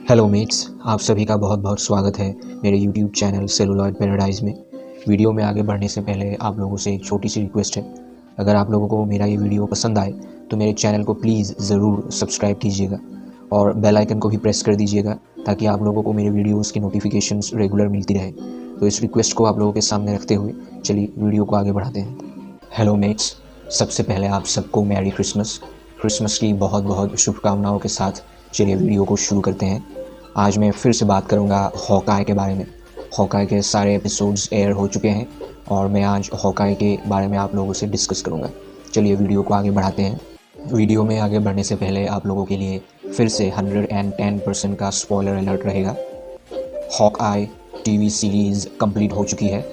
Hello mats, आप सभी का बहुत बहुत स्वागत है मेरे यूट्यूब चैनल सेलुलॉइड पैराडाइज में। वीडियो में आगे बढ़ने से पहले आप लोगों से एक छोटी सी रिक्वेस्ट है। अगर आप लोगों को मेरा ये वीडियो पसंद आए तो मेरे चैनल को प्लीज़ ज़रूर सब्सक्राइब कीजिएगा और बेल आइकन को भी प्रेस कर दीजिएगा ताकि आप लोगों को मेरे वीडियोस की नोटिफिकेशंस रेगुलर मिलती रहे। तो इस रिक्वेस्ट को आप लोगों के सामने रखते हुए चलिए वीडियो को आगे बढ़ाते हैं। हेलो मेट्स, सबसे पहले आप सबको मैरी क्रिसमस की बहुत बहुत शुभकामनाओं के साथ चलिए वीडियो को शुरू करते हैं। आज मैं फिर से बात करूंगा हॉकाई के बारे में। हॉकाई के सारे एपिसोड्स एयर हो चुके हैं और मैं आज हॉकाई के बारे में आप लोगों से डिस्कस करूंगा। चलिए वीडियो को आगे बढ़ाते हैं। वीडियो में आगे बढ़ने से पहले आप लोगों के लिए फिर से 110% का स्पॉइलर अलर्ट रहेगा। हॉकाई टीवी सीरीज़ कंप्लीट हो चुकी है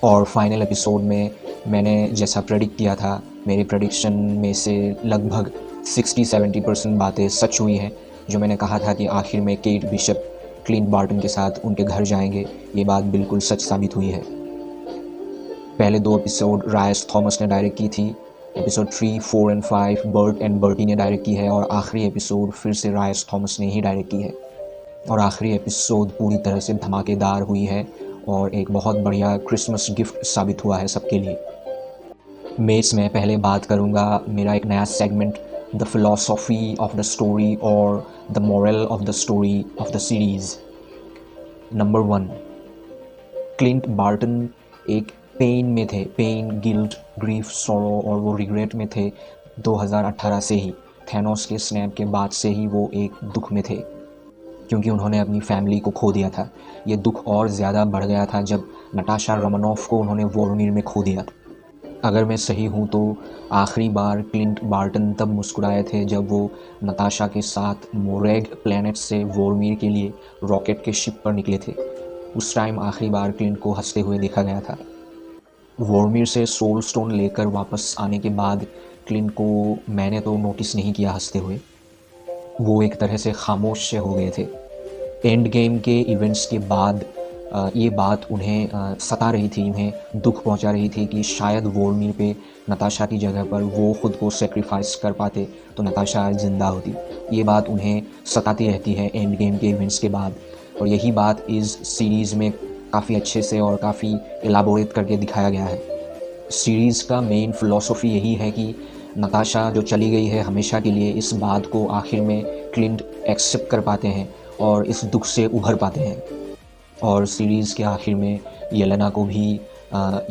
और फाइनल एपिसोड में मैंने जैसा प्रेडिक्ट किया था, मेरे प्रेडिक्शन में से लगभग 60-70% बातें सच हुई हैं। जो मैंने कहा था कि आखिर में केट बिशप क्लिंट बार्टन के साथ उनके घर जाएंगे, ये बात बिल्कुल सच साबित हुई है। पहले 2 एपिसोड रायस थॉमस ने डायरेक्ट की थी, एपिसोड 3, 4 और 5 बर्ट एंड बर्टी ने डायरेक्ट की है और आखिरी एपिसोड फिर से रायस थॉमस ने ही डायरेक्ट की है। और आखिरी एपिसोड पूरी तरह से धमाकेदार हुई है और एक बहुत बढ़िया क्रिसमस गिफ्ट साबित हुआ है सबके लिए। मेट्स में पहले बात करूँगा मेरा एक नया segment, the philosophy of the story और the moral of the story of the series. नंबर 1, क्लिंट बार्टन एक पेन में थे, पेन, गिल्ट, ग्रीफ, सॉरो और वो रिग्रेट में थे 2018 से ही। थैनोस के स्नैप के बाद से ही वो एक दुख में थे क्योंकि उन्होंने अपनी फैमिली को खो दिया था। ये दुख और ज़्यादा बढ़ गया था जब नटाशा रोमानोफ को उन्होंने वोलोमीर में खो दिया। अगर मैं सही हूँ तो आखिरी बार क्लिंट बार्टन तब मुस्कुराए थे जब वो नताशा के साथ मोरेग प्लैनेट से वोलोमीर के लिए रॉकेट के शिप पर निकले थे। उस टाइम आखिरी बार क्लिंट को हंसते हुए देखा गया था। वोलोमीर से सोल स्टोन लेकर वापस आने के बाद क्लिंट को मैंने तो नोटिस नहीं किया हंसते हुए। वो एक तरह से खामोश से हो गए थे। एंड गेम के इवेंट्स के बाद ये बात उन्हें सता रही थी, उन्हें दुख पहुंचा रही थी कि शायद वोलोमीर पे नताशा की जगह पर वो ख़ुद को सेक्रीफाइस कर पाते तो नताशा आज ज़िंदा होती। ये बात उन्हें सताती रहती है एंड गेम के इवेंट्स के बाद और यही बात इस सीरीज़ में काफ़ी अच्छे से और काफ़ी एलाबोरेट करके दिखाया गया है। सीरीज़ का मेन फ़िलॉसफी यही है कि नताशा जो चली गई है हमेशा के लिए, इस बात को आखिर में क्लिंट एक्सेप्ट कर पाते हैं और इस दुख से उभर पाते हैं। और सीरीज़ के आखिर में येलेना को भी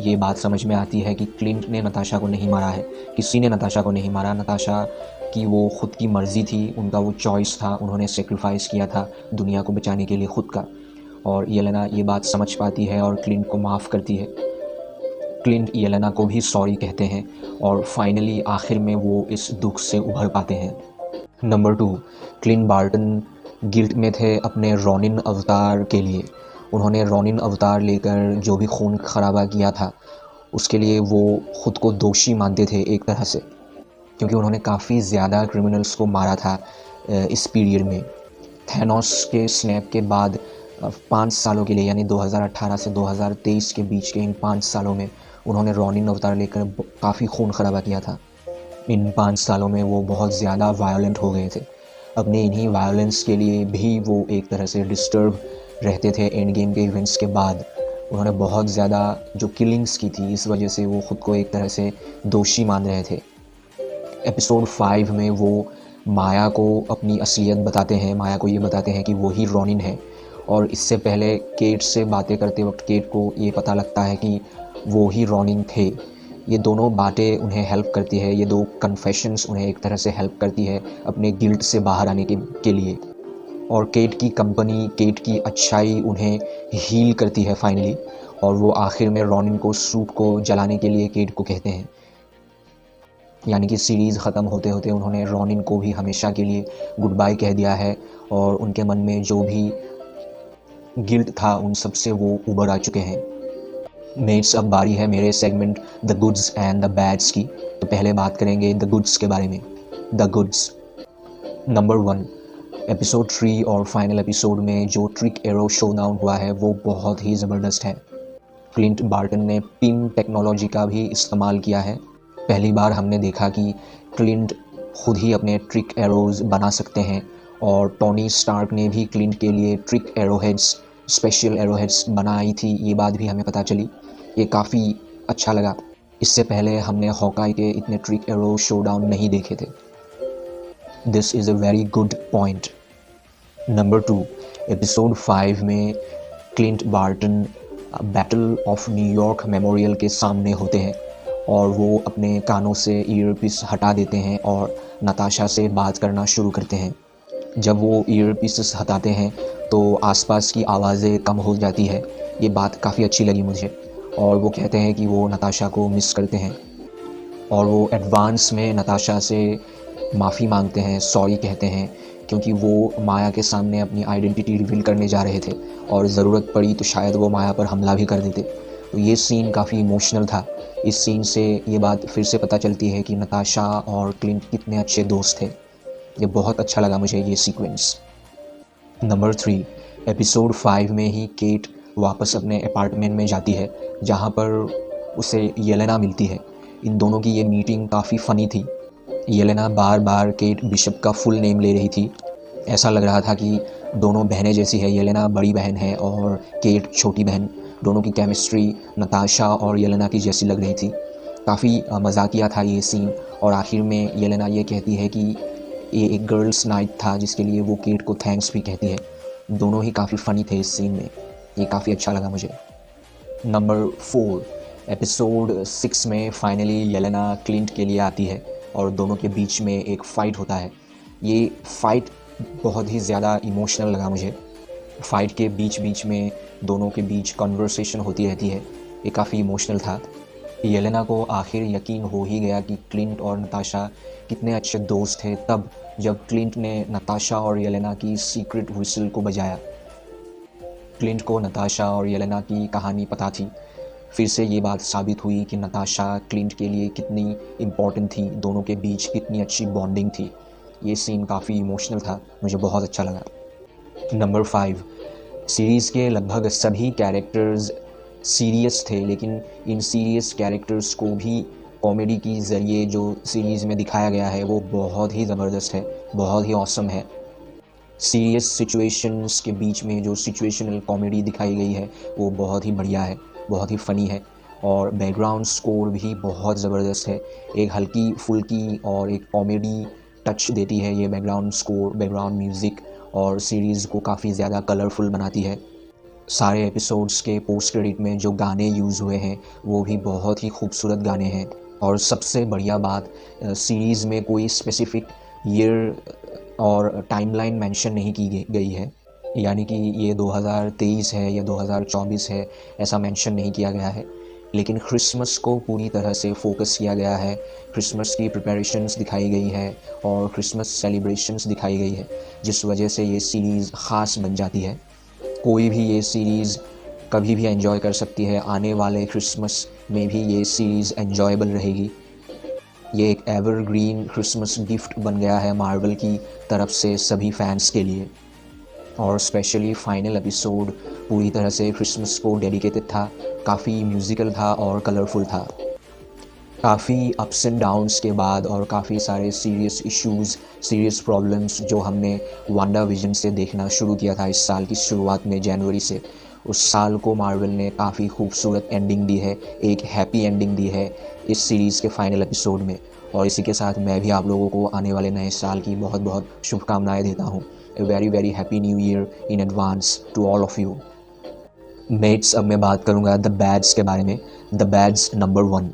ये बात समझ में आती है कि क्लिंट ने नताशा को नहीं मारा है, किसी ने नताशा को नहीं मारा। नताशा की वो ख़ुद की मर्ज़ी थी, उनका वो चॉइस था, उन्होंने सेक्रीफाइस किया था दुनिया को बचाने के लिए ख़ुद का। और येलेना ये बात समझ पाती है और क्लिंट को माफ़ करती है। क्लिंट येलेना को भी सॉरी कहते हैं और फाइनली आखिर में वो इस दुख से उभर पाते हैं। नंबर 2, क्लिंट बार्टन गिल्ट में थे अपने रॉनिन अवतार के लिए। उन्होंने रॉनिन अवतार लेकर जो भी खून खराबा किया था उसके लिए वो ख़ुद को दोषी मानते थे एक तरह से, क्योंकि उन्होंने काफ़ी ज़्यादा क्रिमिनल्स को मारा था इस पीरियड में। थैनोस के स्नैप के बाद 5 सालों के लिए, यानी 2018 से 2023 के बीच के इन 5 सालों में उन्होंने रॉनिन अवतार लेकर काफ़ी खून खराबा किया था। इन 5 सालों में वो बहुत ज़्यादा वायलेंट हो गए थे। अपने इन्हीं वायलेंस के लिए भी वो एक तरह से डिस्टर्ब रहते थे। एंड गेम के इवेंट्स के बाद उन्होंने बहुत ज़्यादा जो किलिंग्स की थी, इस वजह से वो ख़ुद को एक तरह से दोषी मान रहे थे। एपिसोड 5 में वो माया को अपनी असलियत बताते हैं, माया को ये बताते हैं कि वो ही रॉनिन है। और इससे पहले केट से बातें करते वक्त केट को ये पता लगता है कि वो ही रॉनिन थे। ये दोनों बातें उन्हें हेल्प करती है, ये 2 कन्फेशंस उन्हें एक तरह से हेल्प करती है अपने गिल्ट से बाहर आने के लिए। और केट की कंपनी, केट की अच्छाई उन्हें हील करती है फाइनली, और वो आखिर में रॉनिन को सूट को जलाने के लिए केट को कहते हैं। यानी कि सीरीज़ ख़त्म होते होते उन्होंने रॉनिन को भी हमेशा के लिए गुड बाय कह दिया है और उनके मन में जो भी गिल्ट था उन सब से वो उबर आ चुके हैं। मेट्स, अब बारी है मेरे segment the goods and the bads की। तो पहले बात करेंगे द गुड्स के बारे में। The goods. नंबर 1, एपिसोड 3 और फाइनल एपिसोड में जो ट्रिक एरो शोडाउन हुआ है वो बहुत ही ज़बरदस्त है। क्लिंट बार्टन ने पिम टेक्नोलॉजी का भी इस्तेमाल किया है। पहली बार हमने देखा कि क्लिंट खुद ही अपने ट्रिक एरोज़ बना सकते हैं और टोनी स्टार्क ने भी क्लिंट के लिए ट्रिक एरोहेड्स, स्पेशल एरोहेड्स बनाई थी, ये बात भी हमें पता चली। ये काफ़ी अच्छा लगा। इससे पहले हमने हॉकाई के इतने ट्रिक एरो शोडाउन नहीं देखे थे। This is a very good point. Number 2, episode 5 में Clint Barton battle of New York memorial के सामने होते हैं और वो अपने कानों से ईयरपीस हटा देते हैं और नताशा से बात करना शुरू करते हैं। जब वो ईयरपीसेस हटाते हैं तो आसपास की आवाज़ें कम हो जाती है। ये बात काफ़ी अच्छी लगी मुझे। और वो कहते हैं कि वो नताशा को मिस करते हैं और वो एडवांस में नताशा से माफ़ी मांगते हैं, सॉरी कहते हैं, क्योंकि वो माया के सामने अपनी आइडेंटिटी रिवील करने जा रहे थे और ज़रूरत पड़ी तो शायद वो माया पर हमला भी कर देते। तो ये सीन काफ़ी इमोशनल था। इस सीन से ये बात फिर से पता चलती है कि नताशा और क्लिंट कितने अच्छे दोस्त थे। ये बहुत अच्छा लगा मुझे ये सीक्वेंस। नंबर 3, एपिसोड 5 में ही केट वापस अपने अपार्टमेंट में जाती है जहाँ पर उसे येलेना मिलती है। इन दोनों की ये मीटिंग काफ़ी फ़नी थी। येलेना बार बार केट बिशप का फुल नेम ले रही थी। ऐसा लग रहा था कि दोनों बहनें जैसी है। येलेना बड़ी बहन है और केट छोटी बहन। दोनों की केमिस्ट्री नताशा और येलेना की जैसी लग रही थी। काफ़ी मजाकिया था ये सीन। और आखिर में येलेना ये कहती है कि ये एक गर्ल्स नाइट था, जिसके लिए वो केट को थैंक्स भी कहती है। दोनों ही काफ़ी फ़नी थे इस सीन में। ये काफ़ी अच्छा लगा मुझे। नंबर 4, एपिसोड 6 में फाइनली येलेना क्लिंट के लिए आती है और दोनों के बीच में एक फ़ाइट होता है। ये फ़ाइट बहुत ही ज़्यादा इमोशनल लगा मुझे। फ़ाइट के बीच बीच में दोनों के बीच कन्वर्सेशन होती रहती है। ये काफ़ी इमोशनल था। येलेना को आखिर यकीन हो ही गया कि क्लिंट और नताशा कितने अच्छे दोस्त थे तब जब क्लिंट ने नताशा और येलेना की सीक्रेट व्हिसल को बजाया। क्लिंट को नताशा और येलेना की कहानी पता थी। फिर से ये बात साबित हुई कि नताशा क्लिंट के लिए कितनी इम्पोर्टेंट थी, दोनों के बीच कितनी अच्छी बॉन्डिंग थी। ये सीन काफ़ी इमोशनल था, मुझे बहुत अच्छा लगा। नंबर 5, सीरीज़ के लगभग सभी कैरेक्टर्स सीरियस थे, लेकिन इन सीरियस कैरेक्टर्स को भी कॉमेडी की ज़रिए जो सीरीज़ में दिखाया गया है वो बहुत ही ज़बरदस्त है, बहुत ही ऑसम है। सीरियस सिचुएशंस के बीच में जो सिचुएशनल कॉमेडी दिखाई गई है वो बहुत ही बढ़िया है, बहुत ही फ़नी है। और बैकग्राउंड स्कोर भी बहुत ज़बरदस्त है। एक हल्की फुल्की और एक कॉमेडी टच देती है ये बैकग्राउंड स्कोर, बैकग्राउंड म्यूज़िक, और सीरीज़ को काफ़ी ज़्यादा कलरफुल बनाती है। सारे एपिसोड्स के पोस्ट क्रेडिट में जो गाने यूज़ हुए हैं वो भी बहुत ही खूबसूरत गाने हैं। और सबसे बढ़िया बात, सीरीज़ में कोई स्पेसिफ़िक ईयर और टाइमलाइन मेंशन नहीं की गई है, यानी कि ये 2023 है या 2024 है, ऐसा मेंशन नहीं किया गया है। लेकिन क्रिसमस को पूरी तरह से फोकस किया गया है। क्रिसमस की प्रिपरेशंस दिखाई गई है और क्रिसमस सेलिब्रेशंस दिखाई गई है, जिस वजह से ये सीरीज़ ख़ास बन जाती है। कोई भी ये सीरीज़ कभी भी एंजॉय कर सकती है। आने वाले क्रिसमस में भी ये सीरीज़ एंजॉयबल रहेगी। ये एक एवरग्रीन क्रिसमस गिफ्ट बन गया है मार्वल की तरफ से सभी फैंस के लिए। और स्पेशली फाइनल एपिसोड पूरी तरह से क्रिसमस को डेडिकेटेड था। काफ़ी म्यूज़िकल था और कलरफुल था। काफ़ी अप्स एंड डाउन्स के बाद और काफ़ी सारे सीरियस इश्यूज़, सीरियस प्रॉब्लम्स जो हमने वांडा विजन से देखना शुरू किया था इस साल की शुरुआत में, जनवरी से, उस साल को मार्वल ने काफ़ी खूबसूरत एंडिंग दी है, एक हैप्पी एंडिंग दी है इस सीरीज़ के फाइनल एपिसोड में। और इसी के साथ मैं भी आप लोगों को आने वाले नए साल की बहुत बहुत शुभकामनाएं देता हूँ। A very very happy new year in advance to all of you. Mates, अब मैं बात करूँगा द बैड्स के बारे में। द बैड्स नंबर 1,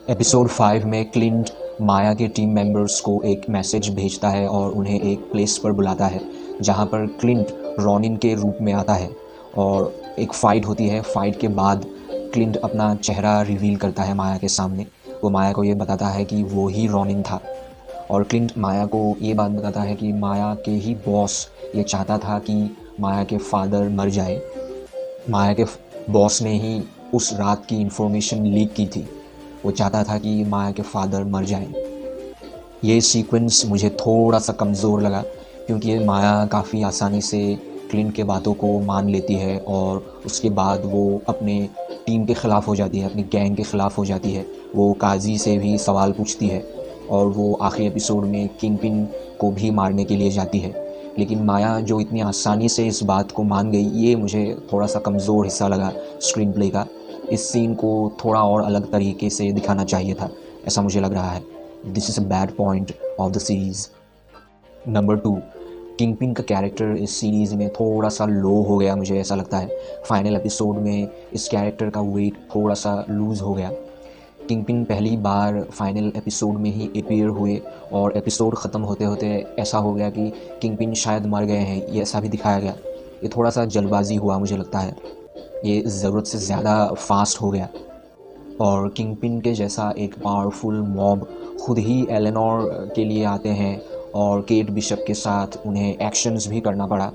एपिसोड 5 में क्लिंट माया के टीम मेंबर्स को एक मैसेज भेजता है और उन्हें एक प्लेस पर बुलाता है जहाँ पर क्लिंट रॉनिन के रूप में आता है और एक फ़ाइट होती है। फ़ाइट के बाद क्लिंट अपना चेहरा रिवील करता है माया के सामने। वो माया को ये बताता है कि वो ही रॉनिन था और क्लिंट माया को ये बात बताता है कि माया के ही बॉस ये चाहता था कि माया के फादर मर जाए। माया के बॉस ने ही उस रात की इन्फॉर्मेशन लीक की थी। वो चाहता था कि माया के फादर मर जाएं। ये सीक्वेंस मुझे थोड़ा सा कमज़ोर लगा क्योंकि माया काफ़ी आसानी से क्लिंट के बातों को मान लेती है और उसके बाद वो अपने टीम के ख़िलाफ़ हो जाती है, अपनी गैंग के ख़िलाफ़ हो जाती है। वो काजी से भी सवाल पूछती है। और वो आखिरी एपिसोड में किंगपिन को भी मारने के लिए जाती है। लेकिन माया जो इतनी आसानी से इस बात को मान गई, ये मुझे थोड़ा सा कमज़ोर हिस्सा लगा स्क्रीन प्ले का। इस सीन को थोड़ा और अलग तरीके से दिखाना चाहिए था, ऐसा मुझे लग रहा है। This is a bad point of the series. Number 2, kingpin का कैरेक्टर इस सीरीज़ में थोड़ा सा लो हो गया, मुझे ऐसा लगता है। फाइनल एपिसोड में इस कैरेक्टर का वेट थोड़ा सा लूज़ हो गया। किंगपिन पहली बार फाइनल एपिसोड में ही अपीयर हुए और एपिसोड ख़त्म होते होते ऐसा हो गया कि किंगपिन शायद मर गए हैं, ये ऐसा भी दिखाया गया। ये थोड़ा सा जल्दबाजी हुआ मुझे लगता है, ये ज़रूरत से ज़्यादा फास्ट हो गया। और किंगपिन के जैसा एक पावरफुल मॉब खुद ही एलेनोर के लिए आते हैं और केट बिशप के साथ उन्हें एक्शंस भी करना पड़ा।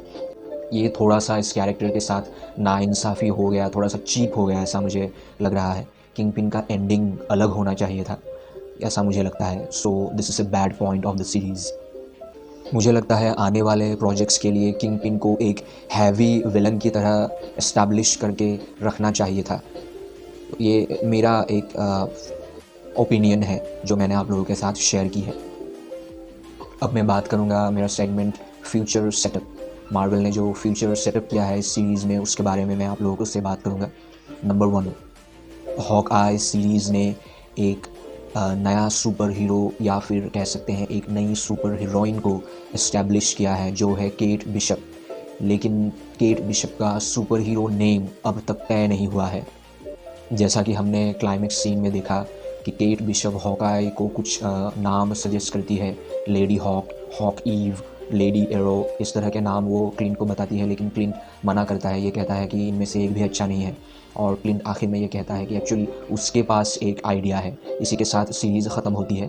ये थोड़ा सा इस कैरेक्टर के साथ नाइंसाफ़ी हो गया, थोड़ा सा चीप हो गया, ऐसा मुझे लग रहा है। किंगपिन का एंडिंग अलग होना चाहिए था, ऐसा मुझे लगता है। So this is a bad point of the series. मुझे लगता है आने वाले प्रोजेक्ट्स के लिए किंगपिन को एक हैवी विलन की तरह इस्टेब्लिश करके रखना चाहिए था। ये मेरा एक ओपिनियन है जो मैंने आप लोगों के साथ शेयर की है। अब मैं बात करूँगा मेरा सेगमेंट फ्यूचर सेटअप। मार्वल ने जो फ्यूचर सेटअप किया है इस सीरीज़ में, उसके बारे में मैं आप लोगों से बात करूँगा। नंबर 1, हॉकआई सीरीज़ ने एक नया सुपर हीरो या फिर कह सकते हैं एक नई सुपर हीरोइन को इस्टेब्लिश किया है, जो है केट बिशप। लेकिन केट बिशप का सुपर हीरो नेम अब तक तय नहीं हुआ है। जैसा कि हमने क्लाइमेक्स सीन में देखा कि केट बिशप हॉकआई को कुछ नाम सजेस्ट करती है, Lady Hawk, Hawkeye, Lady Arrow, इस तरह के नाम वो क्लिंट को बताती है। लेकिन क्लिंट मना करता है, ये कहता है कि इनमें से एक भी अच्छा नहीं है। और क्लिंट आखिर में ये कहता है कि एक्चुअली उसके पास एक आइडिया है। इसी के साथ सीरीज़ ख़त्म होती है।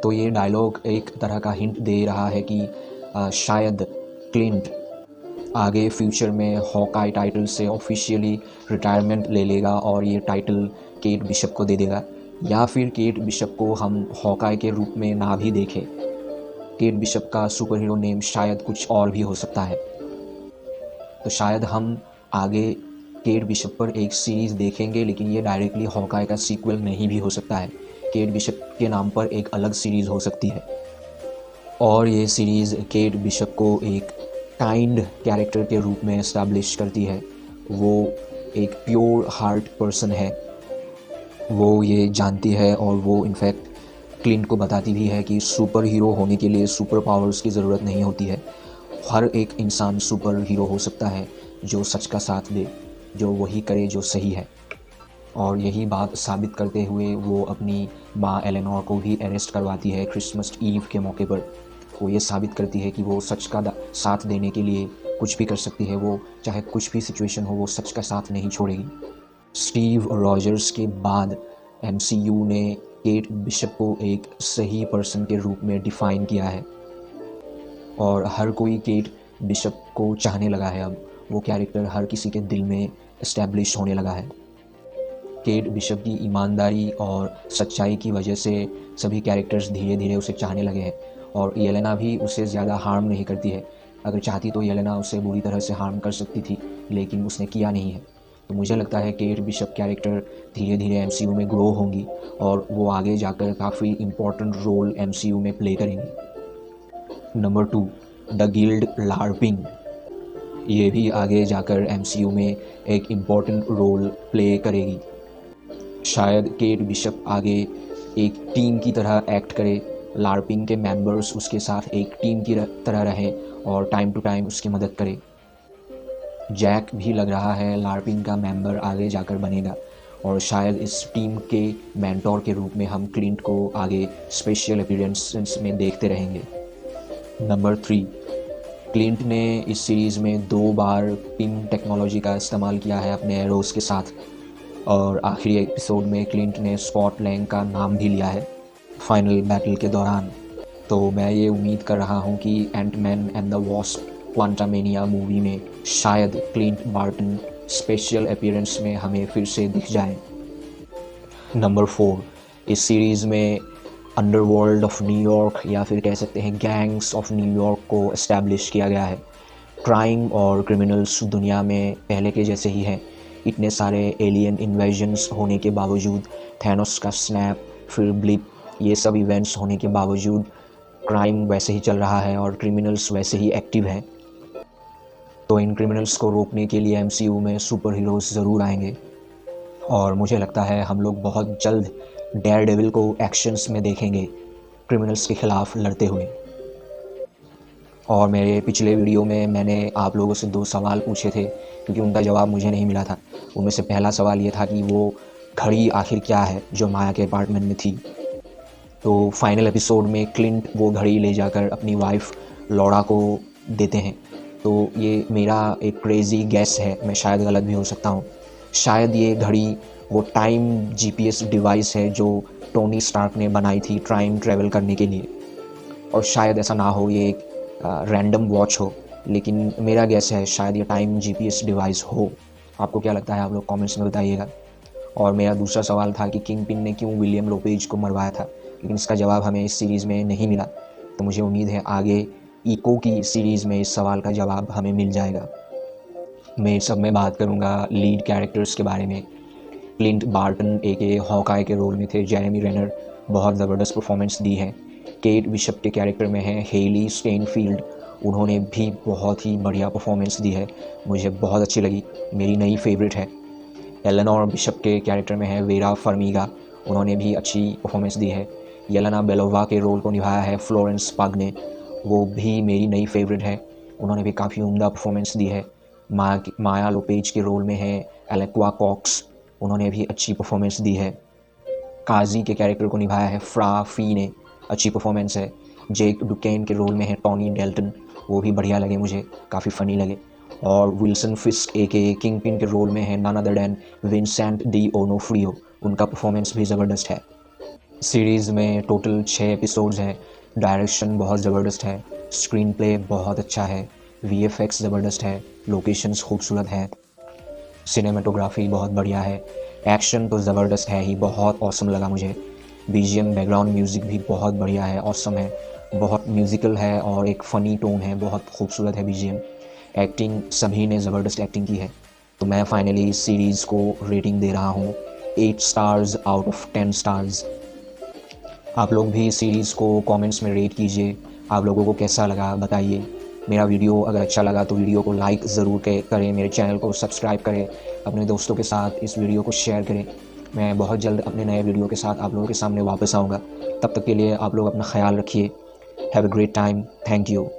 तो ये डायलॉग एक तरह का हिंट दे रहा है कि शायद क्लिंट आगे फ्यूचर में हॉकआई टाइटल से ऑफिशियली रिटायरमेंट ले लेगा और ये टाइटल केट बिशप को दे देगा, या फिर केट बिशप को हम हॉकआई के रूप में ना भी देखें। केट बिशप का सुपर हीरो नेम शायद कुछ और भी हो सकता है। तो शायद हम आगे केट बिशप पर एक सीरीज़ देखेंगे, लेकिन ये डायरेक्टली हॉकआई का सीक्वल नहीं भी हो सकता है। केट बिशप के नाम पर एक अलग सीरीज़ हो सकती है और ये सीरीज़ केट बिशप को एक काइंड कैरेक्टर के रूप में इस्टेब्लिश करती है। वो एक प्योर हार्ट पर्सन है, वो ये जानती है और वो इनफैक्ट क्लिंट को बताती भी है कि सुपर हीरो होने के लिए सुपर पावर्स की ज़रूरत नहीं होती है। हर एक इंसान सुपर हीरो हो सकता है जो सच का साथ दे, जो वही करे जो सही है। और यही बात साबित करते हुए वो अपनी माँ एलेनोर को भी अरेस्ट करवाती है क्रिसमस ईव के मौके पर। वो ये साबित करती है कि वो सच का साथ देने के लिए कुछ भी कर सकती है। वो चाहे कुछ भी सिचुएशन हो, वो सच का साथ नहीं छोड़ेगी। स्टीव रॉजर्स के बाद MCU ने केट बिशप को एक सही पर्सन के रूप में डिफ़ाइन किया है और हर कोई केट बिशप को चाहने लगा है। अब वो कैरेक्टर हर किसी के दिल में इस्टेब्लिश होने लगा है। केट बिशप की ईमानदारी और सच्चाई की वजह से सभी कैरेक्टर्स धीरे धीरे उसे चाहने लगे हैं और येलेना भी उसे ज़्यादा हार्म नहीं करती है। अगर चाहती तो येलेना उसे बुरी तरह से हार्म कर सकती थी, लेकिन उसने किया नहीं है। तो मुझे लगता है केट बिशप कैरेक्टर धीरे धीरे MCU में ग्रो होंगी और वो आगे जाकर काफ़ी इम्पोर्टेंट रोल MCU में प्ले करेंगी। नंबर 2, द गिल्ड लार्पिंग। ये भी आगे जाकर MCU में एक इम्पोर्टेंट रोल प्ले करेगी। शायद केट बिशप आगे एक टीम की तरह एक्ट करे, लार्पिंग के मेंबर्स उसके साथ एक टीम की तरह रहें और टाइम टू टाइम उसकी मदद करें। जैक भी लग रहा है लार्पिंग का मेंबर आगे जाकर बनेगा और शायद इस टीम के मेंटोर के रूप में हम क्लिंट को आगे स्पेशल अपीयरेंसेस में देखते रहेंगे। नंबर 3, क्लिंट ने इस सीरीज़ में 2 बार पिन टेक्नोलॉजी का इस्तेमाल किया है अपने एरोज़ के साथ और आखिरी एपिसोड में क्लिंट ने स्पॉट लैंग का नाम भी लिया है फाइनल बैटल के दौरान। तो मैं ये उम्मीद कर रहा हूँ कि Ant Man and the Wasp Quantumania movie में शायद क्लिंट बार्टन स्पेशल अपीयरेंस में हमें फिर से दिख जाए। नंबर 4, इस सीरीज़ में अंडरवर्ल्ड ऑफ न्यूयॉर्क या फिर कह सकते हैं गैंग्स ऑफ न्यूयॉर्क को इस्टेब्लिश किया गया है। क्राइम और क्रिमिनल्स दुनिया में पहले के जैसे ही हैं। इतने सारे एलियन इन्वेजन्स होने के बावजूद, थैनोस का स्नैप, फिर ब्लिप ये सब इवेंट्स होने के बावजूद क्राइम वैसे ही चल रहा है और क्रिमिनल्स वैसे ही एक्टिव हैं। तो इन क्रिमिनल्स को रोकने के लिए एमसीयू में सुपर हीरोज़ ज़रूर आएंगे और मुझे लगता है हम लोग बहुत जल्द डेयर डेविल को एक्शंस में देखेंगे क्रिमिनल्स के ख़िलाफ़ लड़ते हुए। और मेरे पिछले वीडियो में मैंने आप लोगों से 2 सवाल पूछे थे क्योंकि उनका जवाब मुझे नहीं मिला था। उनमें से पहला सवाल ये था कि वो घड़ी आखिर क्या है जो माया के अपार्टमेंट में थी। तो फाइनल एपिसोड में क्लिंट वो घड़ी ले जाकर अपनी वाइफ लौरा को देते हैं। तो ये मेरा एक क्रेज़ी गैस है, मैं शायद गलत भी हो सकता हूँ। शायद ये घड़ी वो टाइम जीपीएस डिवाइस है जो टोनी स्टार्क ने बनाई थी टाइम ट्रैवल करने के लिए, और शायद ऐसा ना हो, ये एक रैंडम वॉच हो, लेकिन मेरा गैस है शायद ये टाइम जीपीएस डिवाइस हो। आपको क्या लगता है, आप लोग कमेंट्स में बताइएगा। और मेरा दूसरा सवाल था कि किंगपिन ने क्यों विलियम लोपेज को मरवाया था, लेकिन इसका जवाब हमें इस सीरीज़ में नहीं मिला। तो मुझे उम्मीद है आगे इको की सीरीज़ में इस सवाल का जवाब हमें मिल जाएगा। मैं इस सब में बात करूँगा लीड कैरेक्टर्स के बारे में। क्लिंट बार्टन एके हॉकाई के रोल में थे, जेरेमी रेनर बहुत ज़बरदस्त परफॉर्मेंस दी है। केट बिशप के कैरेक्टर में है हेली स्टेनफील्ड, उन्होंने भी बहुत ही बढ़िया परफॉर्मेंस दी है, मुझे बहुत अच्छी लगी, मेरी नई फेवरेट है। एलेनोर बिशप के कैरेक्टर में है वेरा फर्मिगा, उन्होंने भी अच्छी परफॉर्मेंस दी है। येलेना बेलोवा के रोल को निभाया है फ्लोरेंस पग ने, वो भी मेरी नई फेवरेट है, उन्होंने भी काफ़ी उम्दा परफॉर्मेंस दी है। माया लोपेज के रोल में है एलेक्वा कॉक्स, उन्होंने भी अच्छी परफॉर्मेंस दी है। काजी के कैरेक्टर को निभाया है फ्रा फी ने, अच्छी परफॉर्मेंस है। जेक डुकेन के रोल में है टॉनी डेल्टन, वो भी बढ़िया लगे मुझे, काफ़ी फ़नी लगे। और विल्सन फिस्क एके किंगपिन के रोल में है none other than Vincent D'Onofrio, उनका परफॉर्मेंस भी ज़बरदस्त है। सीरीज़ में टोटल 6 एपिसोड्स हैं। डायरेक्शन बहुत ज़बरदस्त है, स्क्रीन प्ले बहुत अच्छा है, वीएफएक्स ज़बरदस्त है, लोकेशंस खूबसूरत है, सिनेमेटोग्राफी बहुत बढ़िया है, एक्शन तो ज़बरदस्त है ही, बहुत ऑसम लगा मुझे। बीजीएम बैकग्राउंड म्यूज़िक भी बहुत बढ़िया है, ऑसम है, बहुत म्यूज़िकल है और एक फ़नी टोन है, बहुत खूबसूरत है बीजीएम। एक्टिंग सभी ने ज़बरदस्त एक्टिंग की है। तो मैं फाइनली इस सीरीज़ को रेटिंग दे रहा हूँ 8 स्टार्स आउट ऑफ 10 स्टार्स। आप लोग भी इस सीरीज़ को कमेंट्स में रेट कीजिए, आप लोगों को कैसा लगा बताइए। मेरा वीडियो अगर अच्छा लगा तो वीडियो को लाइक ज़रूर करें, मेरे चैनल को सब्सक्राइब करें, अपने दोस्तों के साथ इस वीडियो को शेयर करें। मैं बहुत जल्द अपने नए वीडियो के साथ आप लोगों के सामने वापस आऊँगा। तब तक के लिए आप लोग अपना ख्याल रखिए। Have a great time, thank you.